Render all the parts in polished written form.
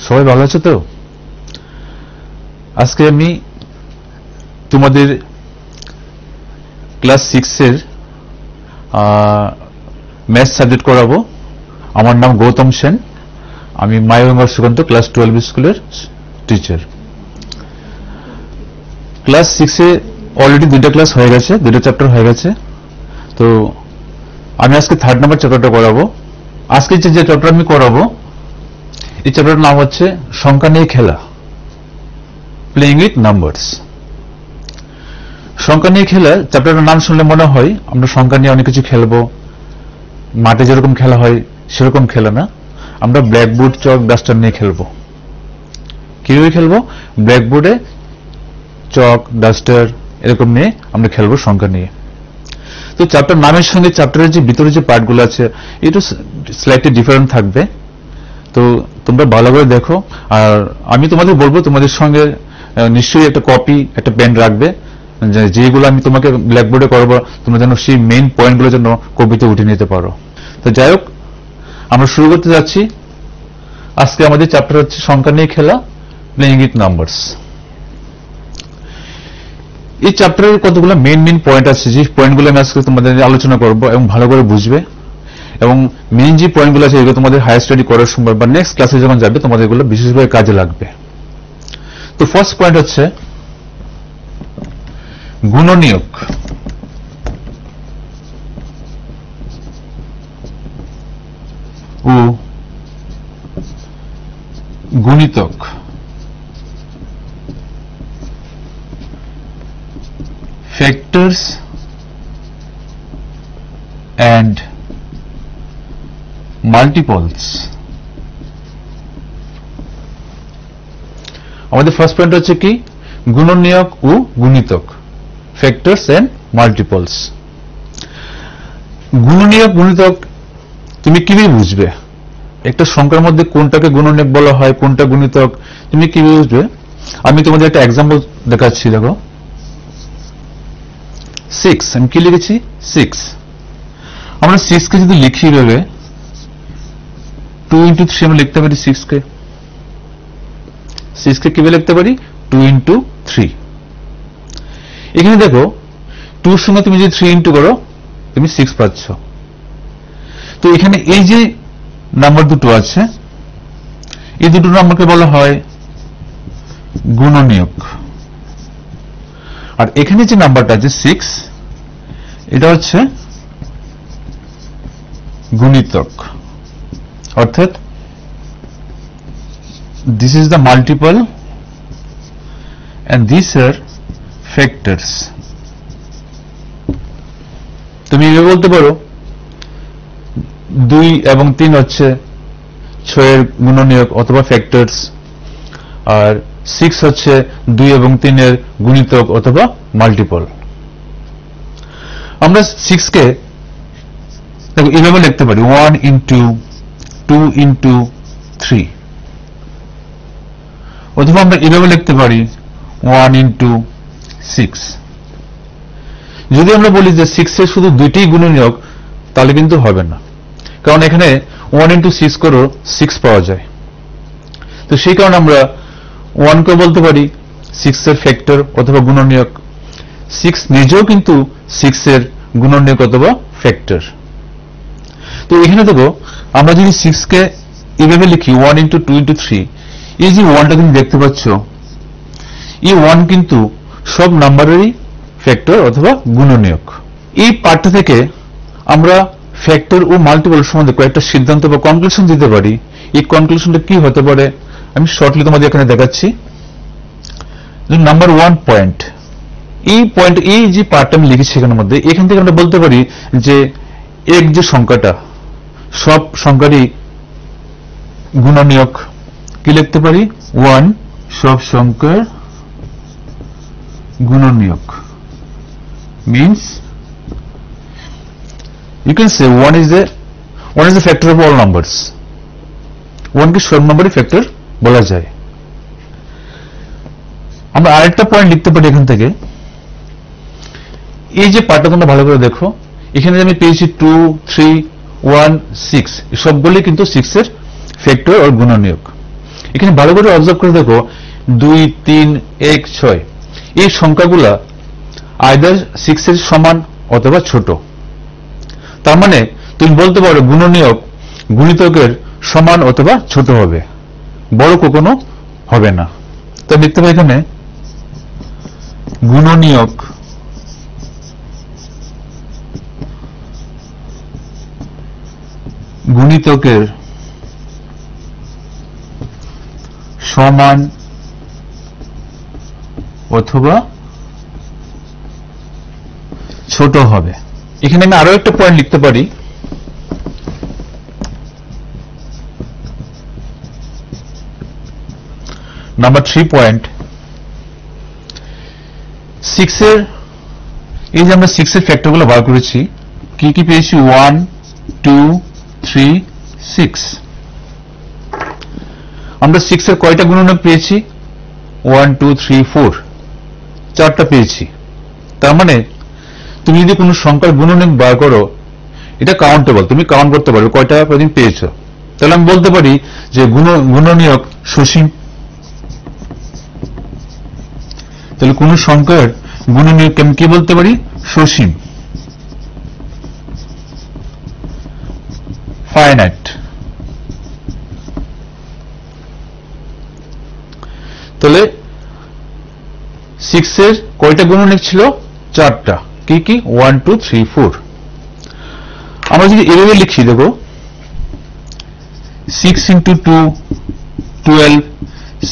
সবাই ভালো আছো তো? আজকে আমি তোমাদের ক্লাস 6 এর ম্যাথ সাবজেক্ট করাবো। আমার নাম গৌতম সেন, আমি মাইগঙ্গা সুকান্ত ক্লাস 12 স্কুলের টিচার। ক্লাস 6 এ অলরেডি দুইটা ক্লাস হয়ে গেছে, দুইটা চ্যাপ্টার হয়ে গেছে। তো আমি আজকে 3rd নাম্বার চ্যাপ্টারটা করাবো। আজকে যে চ্যাপ্টার আমি করাবো, এই চ্যাপ্টারের নাম হচ্ছে সংখ্যা নিয়ে খেলা, প্লেইং উইথ নাম্বারস। সংখ্যা নিয়ে খেলা চ্যাপ্টারের নাম শুনলে মনে হয় আমরা সংখ্যা নিয়ে অনেক কিছু খেলবো, মাঠে যেরকম খেলা হয় সেরকম খেলা না, আমরা ব্ল্যাকবোর্ড, চক, ডাস্টার নিয়ে খেলবো। কিভাবে খেলবো? ব্ল্যাকবোর্ডে চক, ডাস্টার এরকম নিয়ে আমরা খেলবো সংখ্যা নিয়ে। তো চ্যাপ্টার নামের সঙ্গে চ্যাপ্টারের যে ভিতরে যে পার্টগুলো আছে একটু স্লাইটলি ডিফারেন্ট থাকবে, তো তোমরা ভালো করে দেখো। আর আমি তোমাদের বলবো তোমাদের সঙ্গে নিশ্চয়ই একটা কপি, একটা পেন রাখবে, যেগুলো আমি তোমাকে ব্ল্যাকবোর্ডে করবো তোমরা যেন সেই মেইন পয়েন্টগুলো যেন কপিতে উঠে নিতে পারো। তো যাই হোক, আমরা শুরু করতে যাচ্ছি। আজকে আমাদের চ্যাপ্টার হচ্ছে সংখ্যা নিয়ে খেলা, প্লেইং উইথ নাম্বারস। এই চ্যাপ্টারের কতগুলো মেইন পয়েন্ট আছে, যে পয়েন্টগুলো আমি আজকে তোমাদের আলোচনা করব এবং ভালো করে বুঝবে, এবং মেইন যে পয়েন্টগুলো আছে এগুলো তোমাদের হায়ার স্টাডি করার সময় বা নেক্সট ক্লাসে যখন যাবে তোমাদের এগুলো বিশেষভাবে কাজে লাগবে। তো ফার্স্ট পয়েন্ট হচ্ছে গুণনীয়ক। ও গুণিতক। Factors and multiples. আমাদের ফার্স্ট পয়েন্ট হচ্ছে কি? গুণনীয়ক ও গুণিতক, ফ্যাক্টরস এন্ড মাল্টিপলস। গুণনীয়ক গুণিতক তুমি কিভাবে বুঝবে? একটা সংখ্যার মধ্যে কোনটাকে গুণনীয়ক বলা হয়, কোনটা গুণিতক, তুমি কিভাবে বুঝবে? আমি তোমাদের একটা এক্সাম্পল দেখাচ্ছি। দেখো 6, আমি কি লিখেছি? 6। আমরা 6 কে যদি লিখি এভাবে 2 into 3 আমরা লিখতে পারি 6 কে। 6 কে কিভাবে লিখতে পারি? 2 into 3। এখানে দেখো 2 এর সঙ্গে তুমি যদি 3 ইনটু করো তুমি 6 পাচ্ছ। তো এখানে এই যে নাম্বার দুটো আছে, এই দুটো নাম্বারকে বলা হয় গুণনীয়ক। আর এখানে যে নাম্বারটা আছে 6, এটা হচ্ছে গুণিতক, অর্থাৎ this is the multiple and this are factors. তুমি এভাবে বলতে পারো 2 এবং 3 হচ্ছে 6 এর গুণনীয়ক অথবা ফ্যাক্টরস, আর 6 হচ্ছে 2 এবং 3 এর গুণিতক অথবা মাল্টিপল। আমরা 6 কে দেখো এভাবে লিখতে পারি 1 into 2 into 3, অথবা আমরা এভাবে লিখতে পারি 1 into 6। যদি আমরা বলি যে 6 এর শুধু দুইটাই গুণনীয়ক তাহলে কিন্তু হবে না, কারণ এখানে 1 into 6 করো 6 পাওয়া যায়। তো সেই কারণে আমরা 1 কে বলতে পারি 6 এর ফ্যাক্টর অথবা গুণনীয়ক। 6 নিজেও কিন্তু 6 এর গুণনীয়ক অথবা ফ্যাক্টর। তো এখানে দেখো আমরা যদি 6 কে এভাবে লিখি 1 into 2 into 3, এই যে 1টা তুমি দেখতে পাচ্ছ, এই 1 কিন্তু সব নাম্বারেরই ফ্যাক্টর অথবা গুণনীয়ক। এই পার্টটা থেকে আমরা ফ্যাক্টর ও মাল্টিপল সম্বন্ধে কয়েকটা সিদ্ধান্ত বা কনক্লুশন দিতে পারি। এই কনক্লুশনটা কি হতে পারে আমি শর্টলি তোমাদের এখানে দেখাচ্ছি। নাম্বার 1 পয়েন্ট, এই পয়েন্ট, এই যে পার্টটা আমি লিখেছি এখানের মধ্যে, এখান থেকে আমরা বলতে পারি যে এক যে সংখ্যাটা সব সংখ্যারই গুণনীয়ক। কি লিখতে পারি? 1 সব সংখ্যার গুণনীয়ক। means you can say 1 is the factor of all numbers. 1 কে সব নম্বরের ফ্যাক্টর বলা যায়। আমরা আরেকটা পয়েন্ট লিখতে পারি এখান থেকে, এই যে পার্টটা তোমরা ভালো করে দেখো, এখানে আমি পেয়েছি 2, 3, 1, 6, সবগুলি কিন্তু 6 এর ফ্যাক্টর ও গুণনীয়ক। এখানে ভালো করে অবজার্ভ করে দেখো 2 3 1 6 এই সংখ্যাগুলা আইদার 6 এর সমান অথবা ছোট। তার মানে তুমি বলতে পারো গুণনীয়ক গুণিতকের সমান অথবা ছোট হবে, বড় কখনো হবে না। তো দেখতে পাই এখানে গুণনীয়ক গুণিতকের সমান অথবা ছোট হবে। এখানে আমি আরো একটা পয়েন্ট লিখতে পারি, নাম্বার 3 পয়েন্ট। 6 এর এই যে আমরা 6 এর ফ্যাক্টরগুলো বার করেছি, কি কি পেয়েছি? 1 2 3 6। আমরা 6 এর কয়টা গুণনীয়ক পেয়েছি? 1 2 3 4, 4টা পেয়েছি। তার মানে তুমি যদি কোনো সংখ্যার গুণনীয়ক বার করো, এটা কাউন্টেবল, তুমি কাউন্ট করতে পারবে কয়টা প্রতিদিন পেয়েছো। তাহলে আমি বলতে পারি যে গুণনীয়ক সসীম। তাহলে কোন সংখ্যার গুণনীয়ক আমি কি বলতে পারি? সসীম, ফাইনাইট। তাহলে 6 এর কয়টা গুণনীয়ক ছিল? 4টা। কি কি? 1 2 3 4। আমরা যদি এভাবে লিখি, দেখো 6 into 2 12,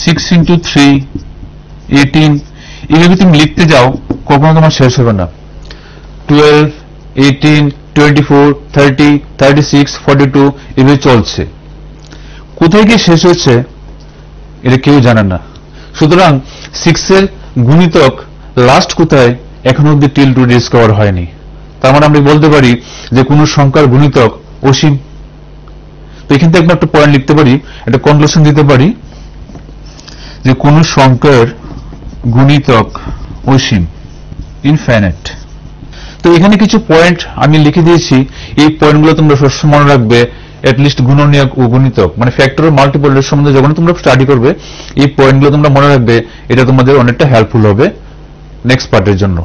6 into 3 18। এভাবে তুমি লিখতে যাও, কখনো তোমার শেষ হবে না। 12 18 24 30 36 42 এভাবে চলছে। কোথায় গিয়ে শেষ হয়েছে এটা কেউ জানে না। সুতরাং 6 এর গুণিতক লাস্ট কোথায় এখন অব্দি টিল টু ডিসকভার হয়নি। তার মানে আমরা বলতে পারি যে কোন সংখ্যার গুণিতক অসীম। তো এখান থেকে আমরা একটা পয়েন্ট লিখতে পারি, একটা কনক্লুশন দিতে পারি যে কোন সংখ্যার গুণিতক অসীম, ইনফাইনাইট। তো এখানে কিছু পয়েন্ট আমি লিখে দিয়েছি, এই পয়েন্টগুলো তোমরা সবসময় মনে রাখবে। অ্যাটলিস্ট গুণনীয়ক ও গুণিতক মানে ফ্যাক্টর মাল্টিপলের সম্বন্ধে যখন তোমরা স্টাডি করবে, এই পয়েন্টগুলো তোমরা মনে রাখবে। এটা তোমাদের অনেকটা হেল্পফুল হবে নেক্সট পার্টের জন্য।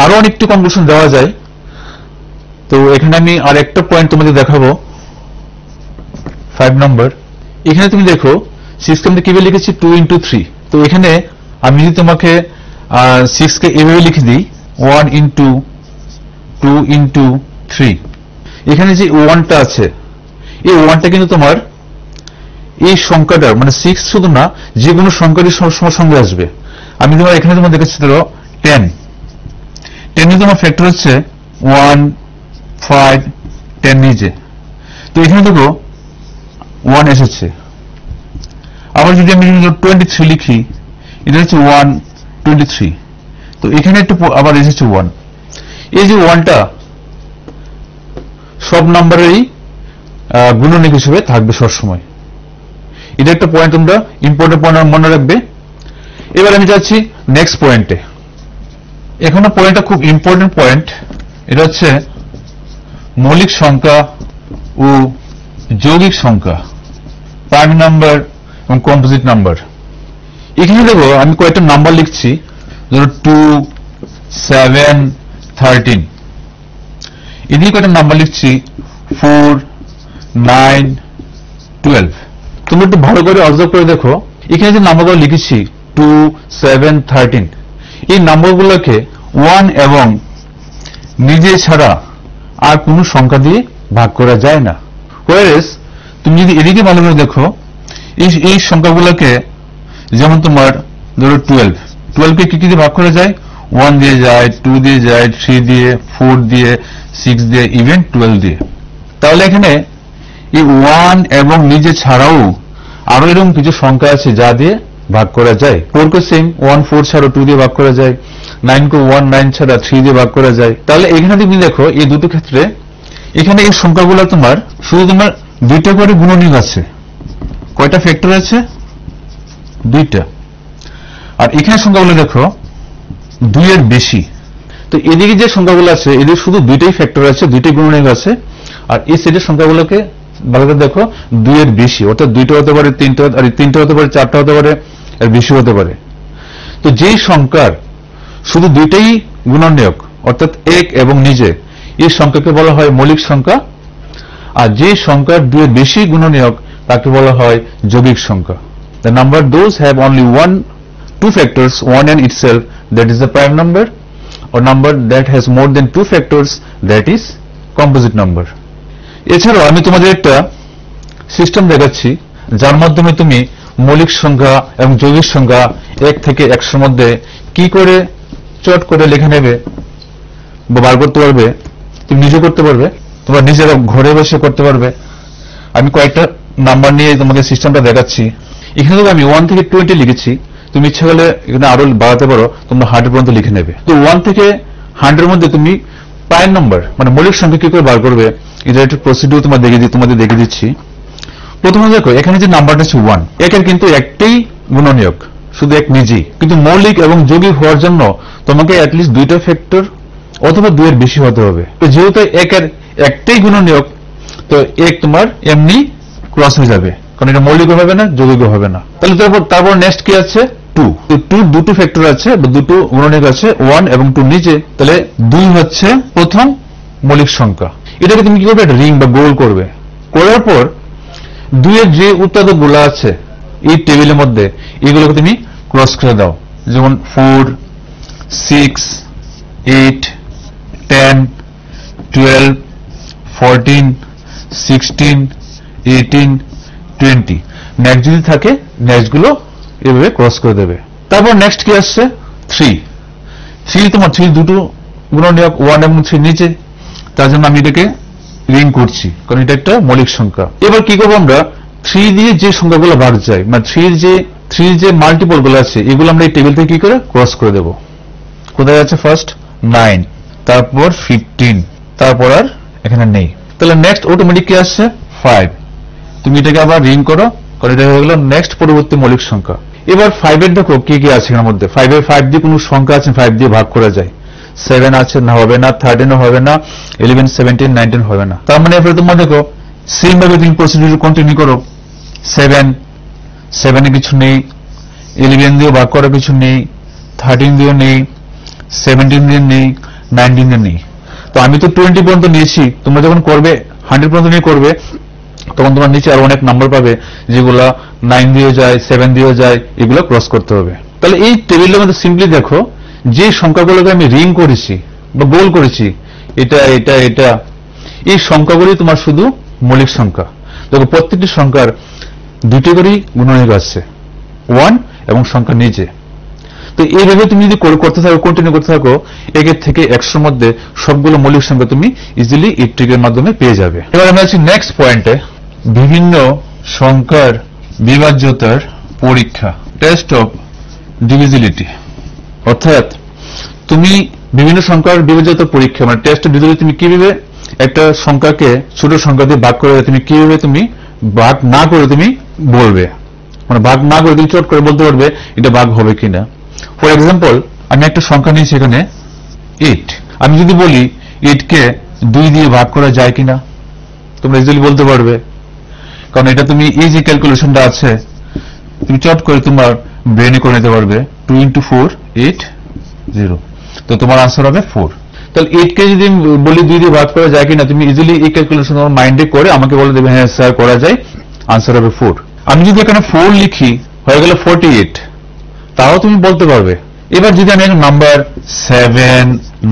আরো অনেকটি কনক্লুশন দেওয়া যায়। তো এখানে আমি আর একটা পয়েন্ট তোমাদের দেখাবো, 5 নম্বর। এখানে তুমি দেখো 6 কে আমরা কিভাবে লিখেছি? 2 into 3। তো এখানে আমি যদি তোমাকে 6 কে এভাবে লিখে দিই, 1 into 2 into 3। এখানে যে 1টা আছে, এই 1টা কিন্তু তোমার এই সংখ্যাটার মানে 6 শুধু না, যে কোনো সংখ্যারই সবসময় সঙ্গে আসবে। আমি তোমার এখানে তোমার দেখেছি 10। 10 তোমার ফ্যাক্টর হচ্ছে 1 5 10 নিজে। তো এখানে দেখো 1 এসেছে। আবার যদি আমি 23 লিখি, এটা হচ্ছে 1 23। তো এখানে একটু আবার এসেছে 1। এই যে 1টা সব নাম্বারেরই গুণনীয়ক হিসেবে থাকবে সবসময়। এটা একটা পয়েন্ট তোমরা ইম্পর্টেন্ট পয়েন্ট মনে রাখবে। এবার আমি যাচ্ছি নেক্সট পয়েন্টে। এখানে পয়েন্টটা খুব ইম্পর্টেন্ট পয়েন্ট। এটা হচ্ছে মৌলিক সংখ্যা ও যৌগিক সংখ্যা, প্রাইম নাম্বার এবং কম্পোজিট নাম্বার। এখানে দেখো আমি কয়েকটা নাম্বার লিখছি, ধরো 2 7 13। এদিকে কয়েকটা নাম্বার লিখছি 4 9 12। তুমি একটু ভালো করে অবজার্ভ করে দেখো, এখানে যে নাম্বারগুলো লিখেছি 2 7 13, এই নাম্বারগুলোকে 1 এবং নিজে ছাড়া আর কোনো সংখ্যা দিয়ে ভাগ করা যায় না। হোয়ারেস তুমি যদি এদিকে ভালো করে দেখো, এই সংখ্যাগুলোকে যেমন তোমার ধরো 12 কে কি দিয়ে ভাগ করা যায়? 1 দিয়ে যায়, 2 দিয়ে যায়, 3 দিয়ে, 4 দিয়ে, 6 দিয়ে, ইভেন 12 দিয়ে। তাহলে এখানে এই 1 এবং নিজে ছাড়াও আরো এরকম কিছু সংখ্যা আছে যা দিয়ে ভাগ করা যায়। 4 কে সেম 1 4 ছাড়া 2 দিয়ে ভাগ করা যায়, 9 কে 1 9 ছাড়া 3 দিয়ে ভাগ করা যায়। তাহলে এখানে তুমি দেখো এই দুটো ক্ষেত্রে এখানে এই সংখ্যাগুলো তোমার শুধু তোমার 2টা করে গুণনীয়ক আছে। কয়টা ফ্যাক্টর আছে? 2টা। আর এখানে সংখ্যাগুলো দেখো 2 এর বেশি। তো এদিকে যে সংখ্যাগুলো আছে এদের শুধু 2টাই ফ্যাক্টর আছে, 2টাই গুণনীয়ক আছে। আর এই সেটের সংখ্যাগুলোকে ভালো করে দেখো 2 এর বেশি, অর্থাৎ 2টা হতে পারে, 3টা আর 3টা হতে পারে, 4টা হতে পারে, এর বেশি হতে পারে। তো যেই সংখ্যার শুধু 2টাই গুণনীয়ক, অর্থাৎ এক এবং নিজে, এই সংখ্যাকে বলা হয় মৌলিক সংখ্যা। আর যে সংখ্যার 2 এর বেশি গুণনীয়ক তাকে বলা হয় যৌগিক সংখ্যা। The number those have only two factors, one in itself, that is the prime number, or number that has more than 2 factors, that is composite number. এছাড়াও আমি তোমাদের একটা সিস্টেম দেখাচ্ছি যার মাধ্যমে তুমি মৌলিক সংখ্যা এবং যৌগিক সংখ্যা 1 থেকে 100 মধ্যে কি করে চট করে লিখে নেবে বা বার করতে পারবে। তুমি নিজে করতে পারবে, তোমরা নিজেরা ঘরে বসে করতে পারবে। আমি কয়েকটা নাম্বার নিয়ে তোমাকে সিস্টেমটা দেখাচ্ছি। এখানে তো আমি 1 থেকে 20 লিখেছি, তুমি ইচ্ছা করলে এখানে আরো বাড়াতে পারো, তোমরা 100 পর্যন্ত লিখে নেবে। তো 1 থেকে 100 এর মধ্যে তুমি প্রাইম নাম্বার মানে মৌলিক সংখ্যা কি করে বার করবে, এটা একটু প্রসিডিউর তোমাদের দেখিয়ে দিচ্ছি। প্রথমে দেখো এখানে যে নাম্বারটা আছে 1, একের কিন্তু একটাই গুণনীয়ক, শুধু এক নিজেই, কিন্তু মৌলিক এবং যৌগিক হওয়ার জন্য তোমাকে অ্যাটলিস্ট 2টা ফ্যাক্টর অথবা 2 এর বেশি হতে হবে। তো যেহেতু একের একটাই গুণনীয়ক, তো এক তোমার এমনি ক্রস হয়ে যাবে, কারণ এটা মৌলিক হবে না, যৌগিক হবে না। তাহলে তারপর নেক্সট কি আছে 2, তো 2 দুটো ফ্যাক্টর আছে বা দুটো গুণনীয়ক আছে, 1 এবং 2 নিচে, তাহলে 2 হচ্ছে প্রথম মৌলিক সংখ্যা। এটাকে তুমি কি করবে, একটা রিং বা গোল করবে। করার পর 2 এর যে উৎপাদকগুলো আছে এই টেবিলের মধ্যে, এগুলোকে তুমি ক্রস করে দাও, যেমন 4, 6, 8, 10, 12, 14, 16, 18, 20। নেক্সট যদি থাকে নেক্সট গুলো এভাবে ক্রস করে দেবে। তারপর নেক্সট কি আসছে 3 তোমার 3 দুটো গুণনীয়ক 1 এবং 3 নিচে, তার জন্য আমি এটাকে রিং করছি, কারণ এটা একটা মৌলিক সংখ্যা। এবার কি করবো আমরা 3 দিয়ে যে সংখ্যাগুলো ভাগ যায়, মানে 3 যে মাল্টিপল গুলো আছে, এগুলো আমরা এই টেবিল থেকে কি করে ক্রস করে দেবো। কোথায় আছে ফার্স্ট 9, তারপর 15, তারপর আর এখানে নেই। তাহলে নেক্সট অটোমেটিক কি আসছে 5, তুমি এটাকে আবার রিং করো, কারণ এটা হয়ে গেল নেক্সট পরবর্তী মৌলিক সংখ্যা। এবার 5 এর দেখো কি কি আছে এর মধ্যে। 5 দিয়ে কোনো সংখ্যা আছে 5 দিয়ে ভাগ করা যায়, 7 আছে না, হবে না, 13 হবে না, 11, 17, 19 হবে না। তার মানে এবারে তোমরা দেখো সেম ভাবে তুমি প্রসিডিউর কন্টিনিউ করো। 7 এ কিছু নেই, 11 দিয়ে ভাগ করার কিছু নেই, 13 দিয়ে নেই, 17 দিয়ে নেই, 19 দিয়ে নেই। তো আমি তো 20 পর্যন্ত নিয়েছি, তোমরা যখন করবে 100 পর্যন্ত নিয়ে করবে, তখন তোমার নিচে আরো অনেক নাম্বার পাবে যেগুলা 9 দিয়ে যায়, 7 দিয়ে যায়, এগুলো ক্রস করতে হবে। তাহলে এই টেবিলের মধ্যে সিম্পলি দেখো যে সংখ্যাগুলোকে আমি রিং করেছি বা গোল করেছি, এটা এটা এটা, এই সংখ্যাগুলি তোমার শুধু মৌলিক সংখ্যা। দেখো প্রত্যেকটি সংখ্যার 2টি করেই গুণনীয়ক আছে, 1 এবং সংখ্যা নিচে। তো এইভাবে তুমি যদি করতে থাকো, কন্টিনিউ করতে থাকো, 1 থেকে 100 মধ্যে সবগুলো মৌলিক সংখ্যা তুমি ইজিলি এই ট্রিকের মাধ্যমে পেয়ে যাবে। এবার আমরা আছি নেক্সট পয়েন্টে, বিভিন্ন সংখ্যার বিভাজ্যতার পরীক্ষা, টেস্ট অফ ডিভিজিবিলিটি। অর্থাৎ তুমি বিভিন্ন সংখ্যার বিভাজ্যতার পরীক্ষা মানে টেস্ট অফ ডিভিজিবিলিটি, তুমি কিভাবে একটা সংখ্যাকে ছোট সংখ্যা দিয়ে ভাগ করে তুমি কিভাবে তুমি ভাগ না করে তুমি বলবে, মানে ভাগ না করে তুমি চট করে বলতে পারবে এটা ভাগ হবে কিনা। ফর এক্সাম্পল আমি একটা সংখ্যা নিয়েছি এখানে 8, আমি যদি বলি 8 কে 2 দিয়ে ভাগ করা যায় কিনা, তোমরা ইজিলি বলতে পারবে, কারণ এটা তুমি এই যে ক্যালকুলেশনটা আছে তুমি চট করে তোমার ব্রেনে করে নিতে পারবে। 2 × 4 8 0, তো তোমার আনসার হবে 4। তাহলে 8 কে যদি বলি 2 দিয়ে ভাগ করা যায় কিনা, তুমি ইজিলি এই ক্যালকুলেশন তোমার মাইন্ডে করে আমাকে বলে দেবে হ্যাঁ স্যার করা যায়, আনসার হবে 4। আমি যদি এখানে 4 লিখি হয়ে গেল 48, তাও তুমি বলতে পারবে। এবার যদি আমি একটা নাম্বার 7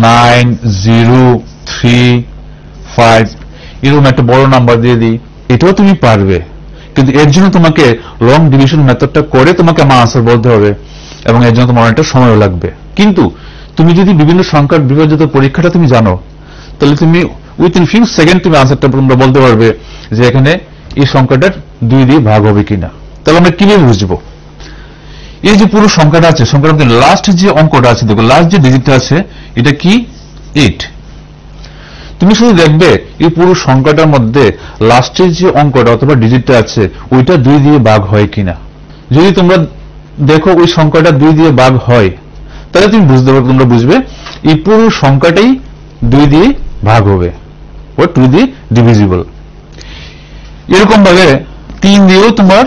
9 0 3 5 এরকম একটা বড় নাম্বার দিয়ে দিই, এটাও তুমি পারবে, কিন্তু এর জন্য তোমাকে লং ডিভিশন মেথডটা করে তোমাকে আমার আনসার বলতে হবে এবং এর জন্য তোমার অনেকটা সময় লাগবে। কিন্তু তুমি যদি বিভিন্ন সংখ্যার বিভাজ্যতার পরীক্ষাটা তুমি জানো, তাহলে তুমি উইথিন ফিউ সেকেন্ড তুমি আনসারটা তোমরা বলতে পারবে যে এখানে এই সংখ্যাটার 2 দিয়ে ভাগ হবে কিনা। তাহলে আমরা কিভাবে বুঝবো? এই যে পুরো সংখ্যাটা আছে, সংখ্যার মধ্যে লাস্ট যে অঙ্কটা আছে, দেখো লাস্ট যে ডিজিটটা আছে এটা কি 8। তুমি শুধু দেখবে এই পুরো সংখ্যাটার মধ্যে লাস্টের যে অঙ্কটা অথবা ডিজিটটা আছে ওইটা 2 দিয়ে ভাগ হয় কিনা। যদি তোমরা দেখো ওই সংখ্যাটা 2 দিয়ে ভাগ হয়, তাহলে তুমি তোমরা বুঝবে এই পুরো সংখ্যাটাই 2 দিয়ে ভাগ হবে, ও 2 দিয়ে ডিভিজিবল। এরকম ভাবে 3 দিয়েও তোমার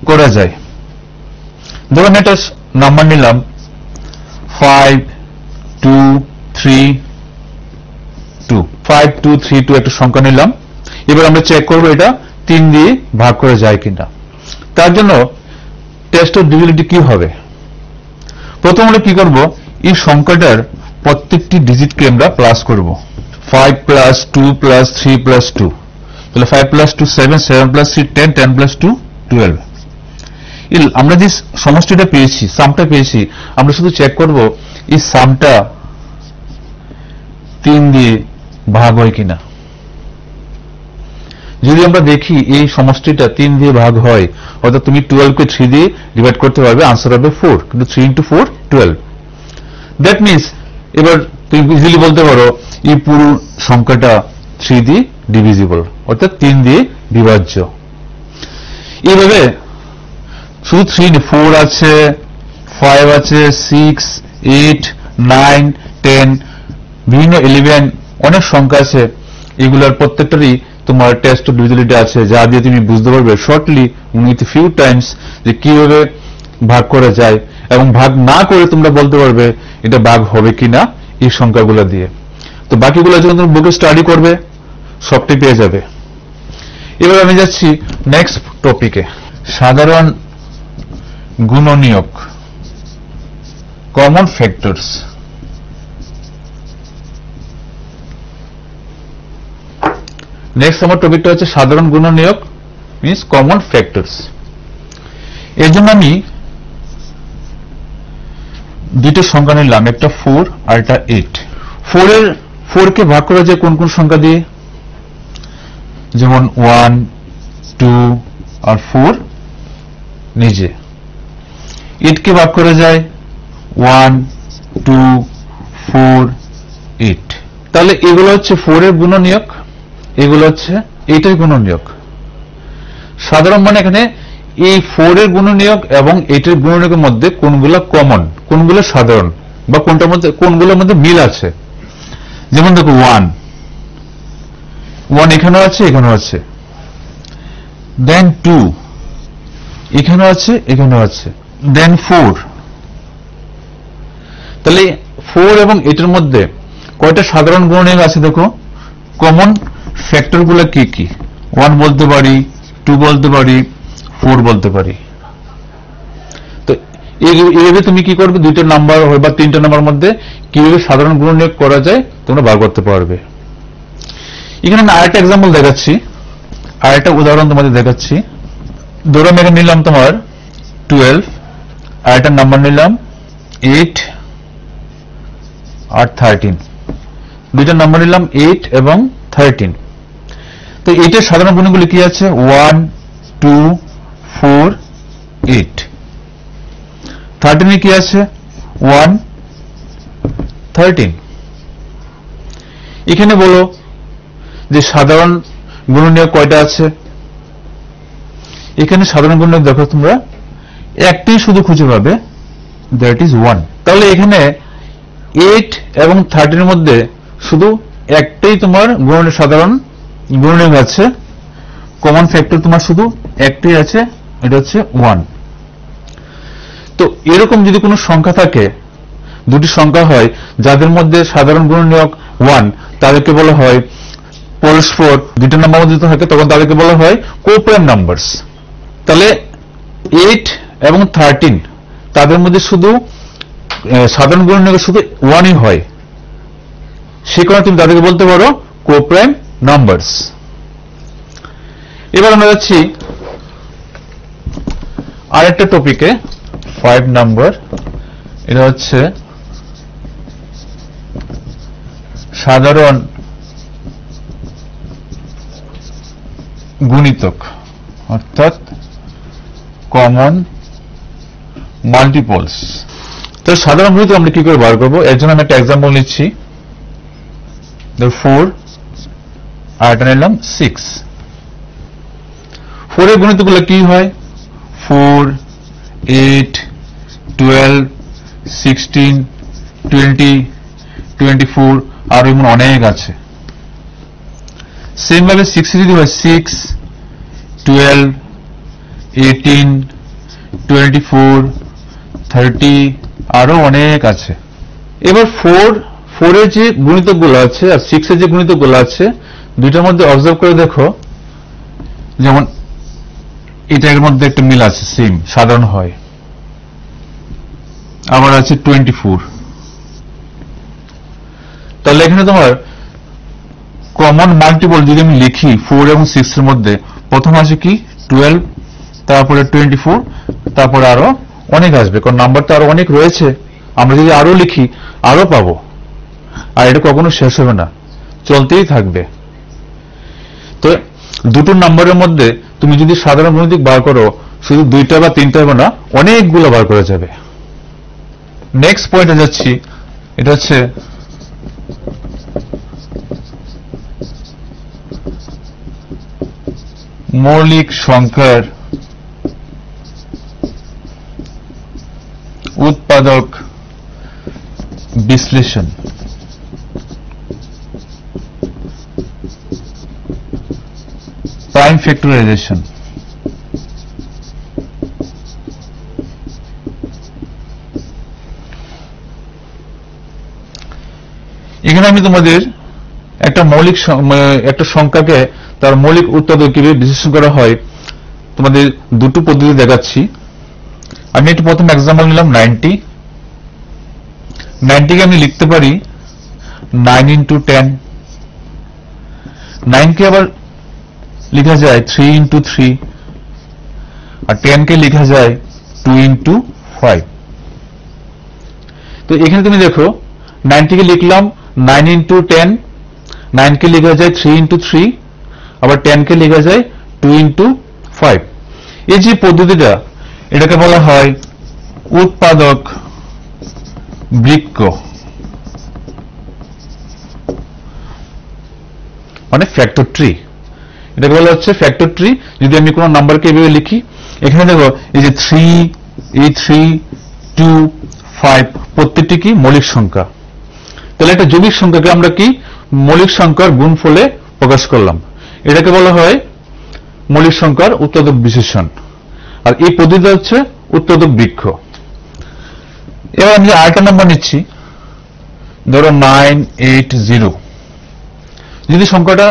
করা যায়। ধরুন একটা নাম্বার নিলাম 5 2 3 2 5 2 3 2 একটা সংখ্যা নিলাম। এবার আমরা চেক করব এটা 3 দিয়ে ভাগ করা যায় কিনা। তার জন্য টেস্ট অফ ডিভিজিবিলিটি কি হবে? প্রথম আমরা কি করব, এই সংখ্যাটার প্রত্যেকটি ডিজিটকে আমরা প্লাস করব। 5 প্লাস 2 প্লাস 3 প্লাস 2, তাহলে 5 প্লাস 2 7, 7 প্লাস 3 10, 10 প্লাস 2 12। আমরা যে সমষ্টিটা পেয়েছি, সামটা পেয়েছি, আমরা শুধু চেক করব এই সামটা 3 দিয়ে ভাগ হয় কিনা। যদি আমরা দেখি এই সমষ্টিটা 3 দিয়ে ভাগ হয়, অর্থাৎ তুমি 12 কে 3 দিয়ে ডিভাইড করতে পারবে, আনসার হবে 4, কিন্তু 3 into 4 12। দ্যাট মিনস এবার তুমি ইজিলি বলতে পারো এই পুরো সংখ্যাটা 3 দিয়ে ডিভিজিবল, অর্থাৎ 3 দিয়ে বিভাজ্য। এইভাবে শুধু 3 4 আছে, 5 আছে, 6 8 9 10, বিভিন্ন 11 অনেক সংখ্যা আছে। এগুলোর প্রত্যেকটারই তোমার টেস্ট অফ ডিভিজিবিলিটি আছে, যা দিয়ে তুমি বুঝতে পারবে শর্টলি উইথ ফিউ টাইমস যে কিভাবে ভাগ করা যায়, এবং ভাগ না করে তোমরা বলতে পারবে এটা ভাগ হবে কিনা এই সংখ্যাগুলো দিয়ে। তো বাকিগুলো যখন তুমি বুকে স্টাডি করবে সবটাই পেয়ে যাবে। এবার আমি যাচ্ছি নেক্সট টপিকে, সাধারণ গুণনীয়ক, কমন ফ্যাক্টরস। নেক্সট আমার টপিকটা হচ্ছে সাধারণ গুণনীয়ক মিন্স কমন ফ্যাক্টরস। এর জন্য আমি দুটো সংখ্যা নিলাম, একটা 4 আর একটা 8। 4 কে ভাগ করা যায় কোন কোন সংখ্যা দিয়ে? যেমন 1 2 আর 4 নিজে। 8 কে ভাগ করা যায় 1 2 4 8। তাহলে এগুলো হচ্ছে 4 এর গুণনীয়ক, এগুলো হচ্ছে 8 এর গুণনীয়ক। সাধারণ মানে এখানে এই 4 এর গুণনীয়ক এবং 8 এর গুণনীয়কের মধ্যে কোনগুলো কমন, কোনগুলো সাধারণ, বা কোনগুলোর মধ্যে মিল আছে। যেমন দেখো 1 এখানেও আছে, এখানেও আছে। দেন 2 এখানেও আছে, এখানেও আছে। দেন 4। তাহলে 4 এবং 8 এর মধ্যে কয়টা সাধারণ গুণনীয়ক আছে দেখো। কমন ফ্যাক্টর গুলো কি কি? 1 বলতে পারি, 2 বলতে পারি, 4 বলতে পারি। তো এইভাবে তুমি কি করবে, দুইটা নাম্বার বা তিনটা নাম্বার মধ্যে কিভাবে সাধারণ গুণনীয়ক করা যায় তোমরা বার করতে পারবে। এখানে আমি আরেকটা এক্সাম্পল দেখাচ্ছি, আরেকটা উদাহরণ তোমাদের দেখাচ্ছি। ধরো আমি এখানে নিলাম তোমার 12, আরেকটা নাম্বার নিলাম 8 আর 13। দুইটা নাম্বার নিলাম 8 এবং 13। তো 8 এর সাধারণ গুণগুলি কি আছে? 1 2 4 8। 13 এ কি আছে? 1 13। এখানে বলো যে সাধারণ গুণনীয়ক কয়টা আছে? এখানে সাধারণ গুণনীয়ক দেখো তোমরা একটাই শুধু খুঁজে পাবে, দ্যাট ইজ 1। তাহলে এখানে 8 এবং 13 এর মধ্যে শুধু একটাই তোমার সাধারণ গুণনীয়ক আছে, কমন ফ্যাক্টর তোমার শুধু একটাই আছে, এটা হচ্ছে 1। তো এরকম যদি কোনো সংখ্যা থাকে, দুটি সংখ্যা হয় যাদের মধ্যে সাধারণ গুণনীয়ক 1, তাদেরকে বলা হয় পরস্পর, দুটো নাম্বার মধ্যে থাকে তখন তাদেরকে বলা হয় কোপ্রাইম নাম্বারস। তাহলে 8 এবং 13 তাদের মধ্যে শুধু সাধারণ গুণনীয়ক শুধু 1ই হয়, সে কারণে তুমি তাদেরকে বলতে পারো কোপ্রাইম নাম্বারস। এবার আমরা যাচ্ছি আরেকটা টপিকে, 5 নাম্বার। এটা হচ্ছে সাধারণ গুণিতক, অর্থাৎ কমন মাল্টিপলস। তো সাধারণ গুণিতক আমরা কি করে বার করবো, এর জন্য আমি একটা এক্সাম্পল নিচ্ছি। 4 আর এটা নিলাম 6। 4 এর গুণিতকগুলো কি হয়? 4 8 12 16 20 24 আর এমন অনেক আছে। সেম ভাবে 6 যদি হয় 6 12, 18, 24, 30 আরো অনেক আছে। এবার 4 এর যে গুণিতকগুলো আছে আর 6 এর যে গুণিতকগুলো আছে দুইটার মধ্যে অবজার্ভ করে দেখো, যেমন এটার মধ্যে একটা মিল আছে, সেম সাধারণ হয়। আবার আছে 24। তাহলে এখানে তোমার কমন মাল্টিপল যদি আমি লিখি 4 এবং 6 এর মধ্যে, প্রথম আছে কি 12, তারপরে 24, তারপরে আরো অনেক আসবে, কারণ নাম্বার তো আরো অনেক রয়েছে। আমরা যদি আরো লিখি আরো পাবো, আর এটা কখনো শেষ হবে না, চলতেই থাকবে। তো দুটো নাম্বারের মধ্যে তুমি যদি সাধারণ গুণিতক বার করো, শুধু 2টা বা 3টা হবে না, অনেকগুলো বার করা যাবে। নেক্সট পয়েন্টে যাচ্ছি, এটা হচ্ছে মৌলিক সংখ্যার উৎপাদক বিশ্লেষণ। Prime factorisation. এখানে আমি তোমাদের একটা সংখ্যাকে তার মৌলিক উৎপাদক কিভাবে বিশ্লেষণ করা হয় তোমাদের দুটো পদ্ধতি দেখাচ্ছি। আমি একটু প্রথম এক্সাম্পল নিলাম 90 কে আমি লিখতে পারি 9 into 10। 9 কে আবার লিখা যায় 3 into 3, আর 10 কে লিখা যায় 2 into 5। তো এখানে তুমি দেখো 90 কে লিখলাম 9 into 10, 9 কে লিখা যায় 3 into 3, আবার 10 কে লিখা যায় 2 into 5। এই যে পদ্ধতিটা, এটাকে বলা হয় উৎপাদক বৃক্ক, মানে ফ্যাক্টর ট্রি। এটাকে বলা হচ্ছে ফ্যাক্টর ট্রি। যদি আমি কোনো নাম্বারকে এভাবে লিখি, এখানে দেখো এই যে 3, এই 3, 2, 5 প্রত্যেকটি কি মৌলিক সংখ্যা। তাহলে একটা যৌগিক সংখ্যাকে আমরা কি মৌলিক সংখ্যার গুণফলে প্রকাশ করলাম, এটাকে বলা হয় মৌলিক সংখ্যার উৎপাদক বিশ্লেষণ। আর এই পদ্ধতিটা হচ্ছে উৎপাদক বৃক্ষ। এবার আমি আরেকটা নাম্বার নিচ্ছি, ধরো 980। যদি সংখ্যাটা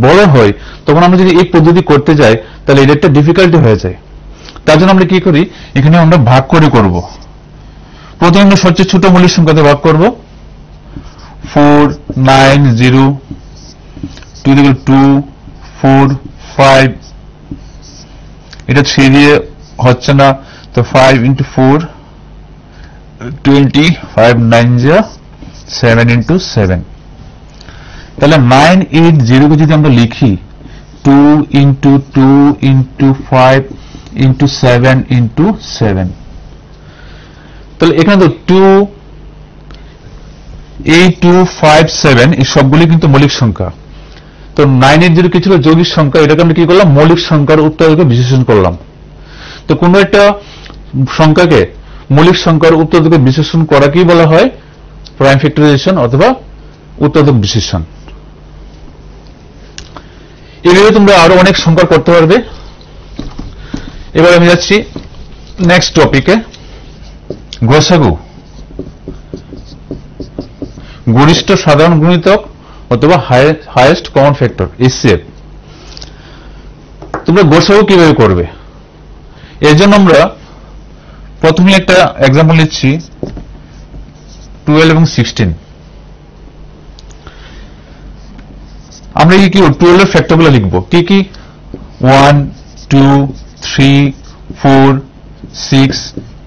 বড় হয় তখন আমরা যদি এই পদ্ধতি করতে যাই তাহলে এটা একটা ডিফিকাল্টি হয়ে যায়। তার জন্য আমরা কি করি, এখানে আমরা ভাগ করে করব। প্রথমে আমরা সবচেয়ে ছোট মৌলিক সংখ্যাতে ভাগ করব। 490 2 4 5, এটা 3 দিয়ে হচ্ছে না, তো 5 into 4 20, 5 9 7 into 7। তাহলে 980 কে যদি আমরা লিখি 2 into 2 into 5 into 7 into 7, তাহলে এখানে তো 2 8 2 5 7 এই সবগুলি কিন্তু মৌলিক সংখ্যা। তো 980 কি ছিল যৌগিক সংখ্যা, এটাকে আমরা কি করলাম মৌলিক সংখ্যার উৎপাদকে বিশ্লেষণ করলাম। তো কোন একটা সংখ্যাকে মৌলিক সংখ্যার উৎপাদকে বিশ্লেষণ করাকেই বলা হয় প্রাইম ফ্যাক্টরাইজেশন অথবা উৎপাদক বিশ্লেষণ। এভাবে তোমরা আরো অনেক সংখ্যা করতে পারবে। এবার আমি যাচ্ছি নেক্সট টপিকে, গসাগু, গরিষ্ঠ সাধারণ গুণিতক অথবা হাইয়েস্ট কমন ফ্যাক্টর, HCF। তোমরা গসাগু কিভাবে করবে, এর জন্য আমরা প্রথমে একটা এক্সাম্পল নিচ্ছি 12 এবং 16। আমরা কি 12 এর ফ্যাক্টরগুলো লিখবো, কি কি 1 2 3 4 6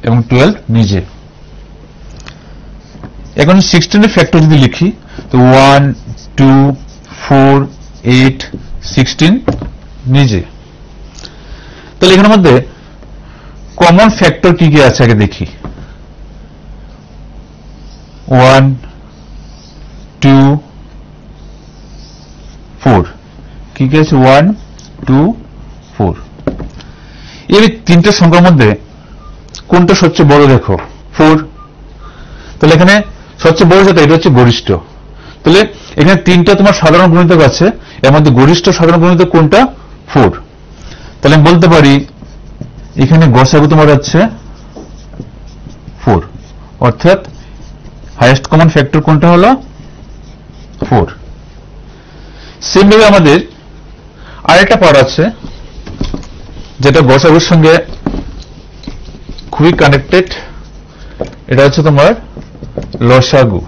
এবং 12 নিজে। এখন 16 এর ফ্যাক্টর যদি লিখি তো 1 2 4 8 16 নিজে। তাহলে এখানের মধ্যে কমন ফ্যাক্টর কি কি আছে আগে দেখি। 1 2 4 কি কি আছে, 1 2 4। এই তিনটে সংখ্যার মধ্যে কোনটা সবচেয়ে বড় দেখো, 4। তাহলে এখানে সবচেয়ে বড় যেটা এটা হচ্ছে গরিষ্ঠ। তাহলে এখানে তিনটা তোমার সাধারণ গুণিতক আছে, এর মধ্যে গরিষ্ঠ সাধারণ গুণিতক কোনটা, 4। তাহলে আমি বলতে পারি এখানে গসাগু তোমার হচ্ছে 4, অর্থাৎ হাইয়েস্ট কমন ফ্যাক্টর কোনটা হলো 4। সেম ভাবে আমাদের আরেকটা পাওয়ার আছে যেটা গসাগুর সঙ্গে খুবই কানেক্টেড, এটা হচ্ছে তোমার লসাগু,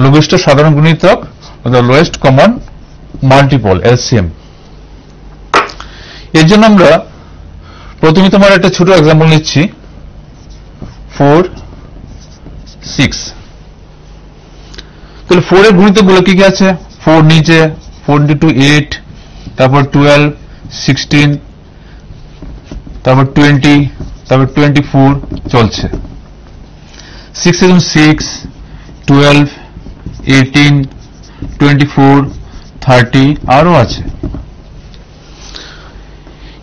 লঘিষ্ঠ সাধারণ গুণিতক অর্থাৎ লোয়েস্ট কমন মাল্টিপল এলসিএম। এর জন্য আমরা প্রথমে তোমার একটা ছোট এক্সাম্পল নিচ্ছি 4, 6। তাহলে 4 এর গুণিতক গুলো কি কি আছে? 4 নিচে, 4 × 2 8, তারপর 12, 16, তারপর 20, তারপর 24 চলছে। 6 এবং 6, 12, 18, 24, 30 আরো আছে।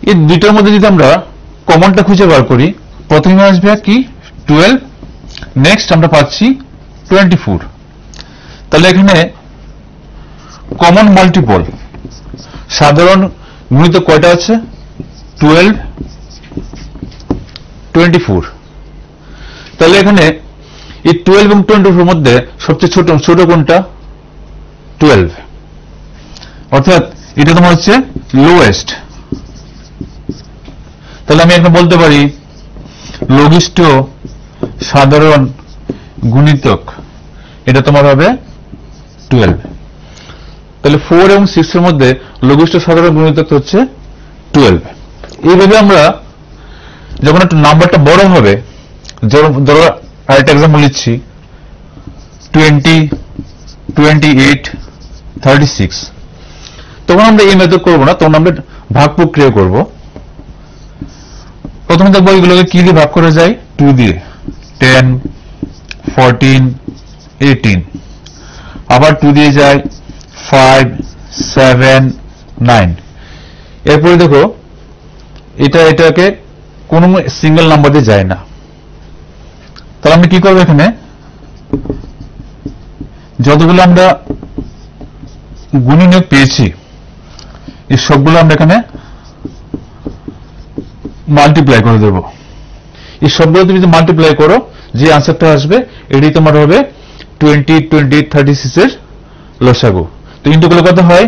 এই দুইটার মধ্যে যদি আমরা কমনটা খুঁজে বার করি, প্রথমে আসবে কি 12, নেক্সট আমরা পাচ্ছি 24। তাহলে এখানে কমন মাল্টিপল সাধারণ গুণিতক কয়টা আছে? 12, 24। তাহলে এখানে এই 12 এবং 24 এর মধ্যে সবচেয়ে ছোট কোনটা? 12, অর্থাৎ এটা তোমার হচ্ছে লোয়েস্ট। তাহলে আমি এখন বলতে পারি লঘিষ্ঠ সাধারণ গুণিতক এটা তোমার হবে 12। তাহলে 4 এবং 6 এর মধ্যে লঘিষ্ঠ সাধারণ গুণিতক হচ্ছে 12। এইভাবে আমরা যখন একটু নাম্বারটা বড় হবে, ধরো আরেকটা এক্সাম্পল নিচ্ছি 20, 28, 36, তখন আমরা এই মেথড করবো না, তখন আমরা ভাগ প্রক্রিয়া করব। প্রথমে দেখবো এগুলোকে কি দিয়ে ভাগ করা যায়? 2 দিয়ে, 10, 14, 18, আবার 2 দিয়ে যায় 5, 7, 9। এরপরে দেখো এটাকে কোন সিঙ্গেল নাম্বার দিয়ে যায় না। তাহলে আমরা কি করবো? এখানে যতগুলো আমরা গুণনীয়ক পেয়েছি এই সবগুলো আমরা এখানে মাল্টিপ্লাই করে দেব। এই সবগুলো তুমি যদি মাল্টিপ্লাই করো, যে আনসারটা আসবে এটাই তোমার হবে 20, 28, 36 এর লসাগু। তো ইন্টু গুলো কত হয়?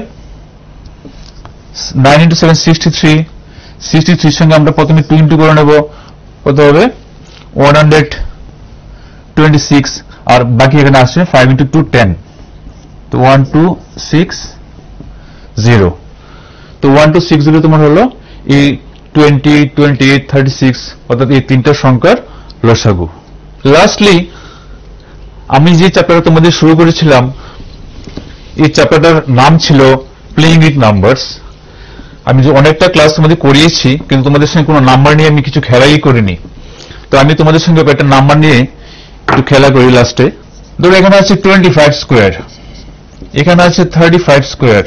9 × 7 63, 63 সঙ্গে আমরা প্রথমে 2 ইন্টু করে নেব, কত হবে? 126, আর বাকি এখানে আসছে 5 × 2 10, তো 1260। তো 1260 তোমার হলো এই 20, 28, 36, অর্থাৎ এই তিনটা সংখ্যার লসাগু। লাস্টলি আমি যে চ্যাপ্টারটা তোমাদের শুরু করেছিলাম, এই চ্যাপ্টারটার নাম ছিল প্লেইং উইথ নাম্বারস। আমি যে অনেকটা ক্লাস তোমাদের করিয়েছি, কিন্তু তোমাদের সঙ্গে কোনো নাম্বার নিয়ে আমি কিছু খেলাই করিনি। তো আমি তোমাদের সঙ্গে একটা নাম্বার নিয়ে একটু খেলা করি লাস্টে। ধরো এখানে আছে 25 স্কোয়ার, এখানে আছে 35 স্কোয়ার,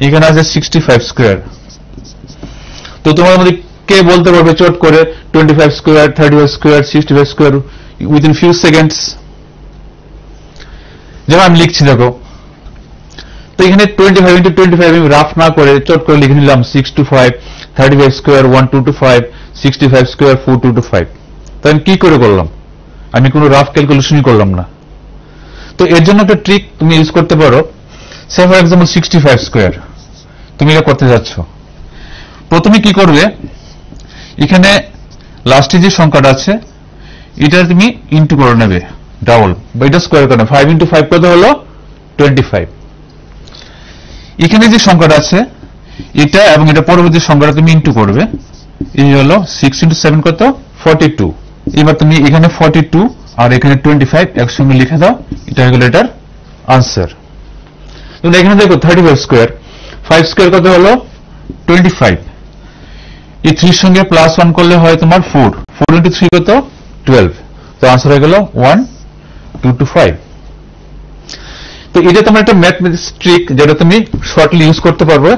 এখানে আছে 65 স্কোয়ার। তো তোমার মধ্যে কে বলতে পারবে চট করে 25 square, 35 square, 65 square within few seconds? যেমন আমি লিখছি দেখো, তো এখানে 25 × 25 আমি রাফ না করে চট করে লিখে নিলাম 625, 35 স্কোয়ার 1225, 65 স্কোয়ার 4225। তো আমি কি করে করলাম? আমি কোনো রাফ ক্যালকুলেশনই করলাম না। তো এর জন্য একটা ট্রিক তুমি ইউজ করতে পারো। সে ফর এক্সাম্পল 65 স্কোয়ার তুমি এটা করতে যাচ্ছ, প্রথমে কি করবে? এখানে লাস্টে যে সংখ্যাটা আছে এটা তুমি ইন্টু করে নেবে, ডাবল বা এটা স্কোয়ার করে নেবে। 5 × 5 কত হলো? 25। এখানে যে সংখ্যাটা আছে এটা এবং এটা পরবর্তী সংখ্যাটা তুমি ইন্টু করবে, এই হলো 6 × 7 কত? 42। এবার তুমি এখানে 42 আর এখানে 25 একসঙ্গে লিখে দাও, এটা হয়ে গেল এটার আনসার। এখানে দেখো 35 স্কোয়ার, 5 স্কোয়ার কত হলো? 25। এই 3 সঙ্গে +1 করলে হয় তোমার 4, 4 × 3 কত? 12। তো আনসার হয়ে গেল 1225। তো এটা তোমার একটা ম্যাথমেটিক্স ট্রিক যেটা তুমি শর্টলি ইউজ করতে পারবে।